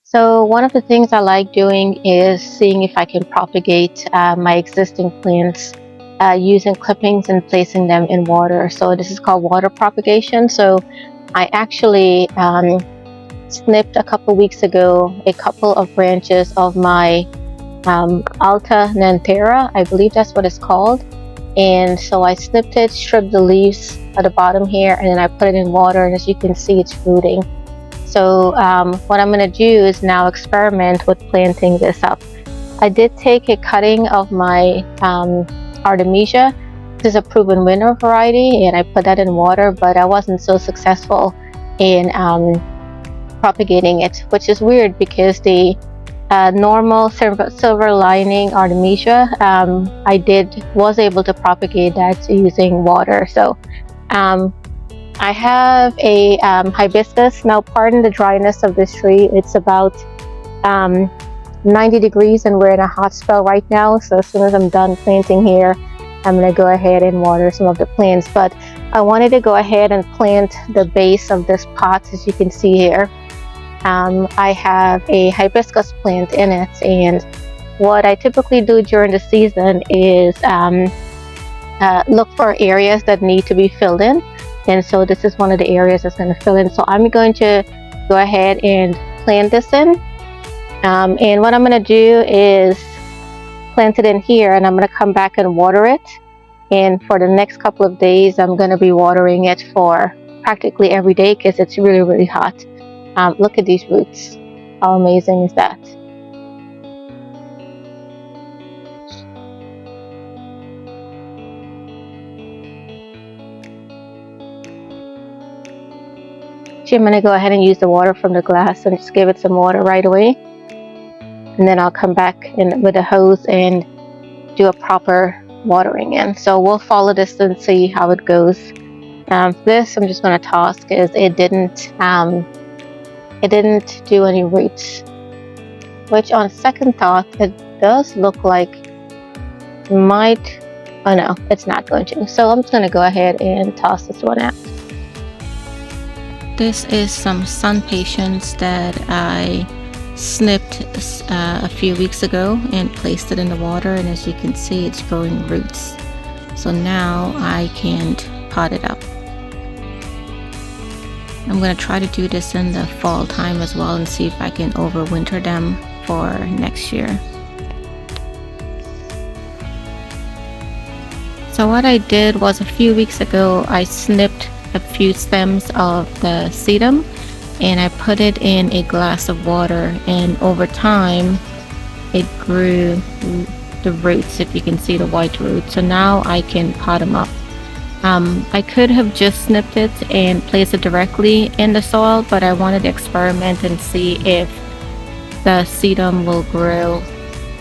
So one of the things I like doing is seeing if I can propagate my existing plants using clippings and placing them in water. So this is called water propagation. So I actually snipped a couple weeks ago a couple of branches of my Alternanthera, I believe that's what it's called. And so I snipped it, stripped the leaves at the bottom here, and then I put it in water, and as you can see, it's rooting. So what I'm going to do is now experiment with planting this up. I did take a cutting of my Artemisia. This is a proven winner variety, and I put that in water, but I wasn't so successful in propagating it, which is weird because the normal silver lining Artemisia, I was able to propagate that using water. So I have a hibiscus. Now, pardon the dryness of this tree. It's about 90 degrees and we're in a hot spell right now. So as soon as I'm done planting here, I'm going to go ahead and water some of the plants. But I wanted to go ahead and plant the base of this pot, as you can see here. I have a hibiscus plant in it, and what I typically do during the season is look for areas that need to be filled in. And so this is one of the areas that's going to fill in. So I'm going to go ahead and plant this in. And what I'm going to do is plant it in here, and I'm going to come back and water it. And for the next couple of days, I'm going to be watering it for practically every day because it's really, really hot. Look at these roots. How amazing is that? I'm going to go ahead and use the water from the glass and just give it some water right away. And then I'll come back in with a hose and do a proper watering in. So we'll follow this and see how it goes. This I'm just going to toss because it didn't do any roots. Which on second thought, it does look like it might. Oh no, it's not going to. So I'm just going to go ahead and toss this one out. This is some SunPatiens that I snipped a few weeks ago and placed it in the water, and as you can see, it's growing roots. So now I can pot it up. I'm going to try to do this in the fall time as well and see if I can overwinter them for next year. So what I did was a few weeks ago I snipped a few stems of the sedum and I put it in a glass of water, and over time it grew the roots, if you can see the white roots. So now I can pot them up. I could have just snipped it and placed it directly in the soil, but I wanted to experiment and see if the sedum will grow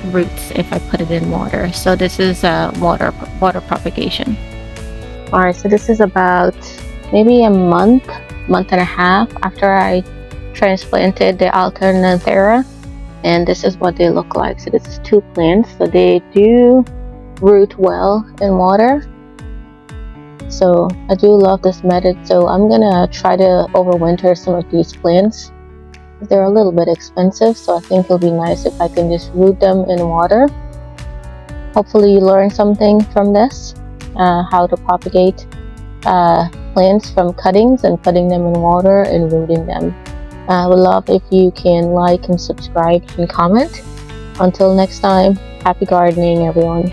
roots if I put it in water. So this is water propagation. Alright, so this is about maybe a month and a half after I transplanted the Alternanthera, and this is what they look like. So this is two plants, so they do root well in water. So I do love this method, so I'm gonna try to overwinter some of these plants. They're a little bit expensive, so I think it'll be nice if I can just root them in water. Hopefully you learned something from this, how to propagate plants from cuttings and putting them in water and rooting them. I would love if you can like and subscribe and comment. Until next time, happy gardening everyone.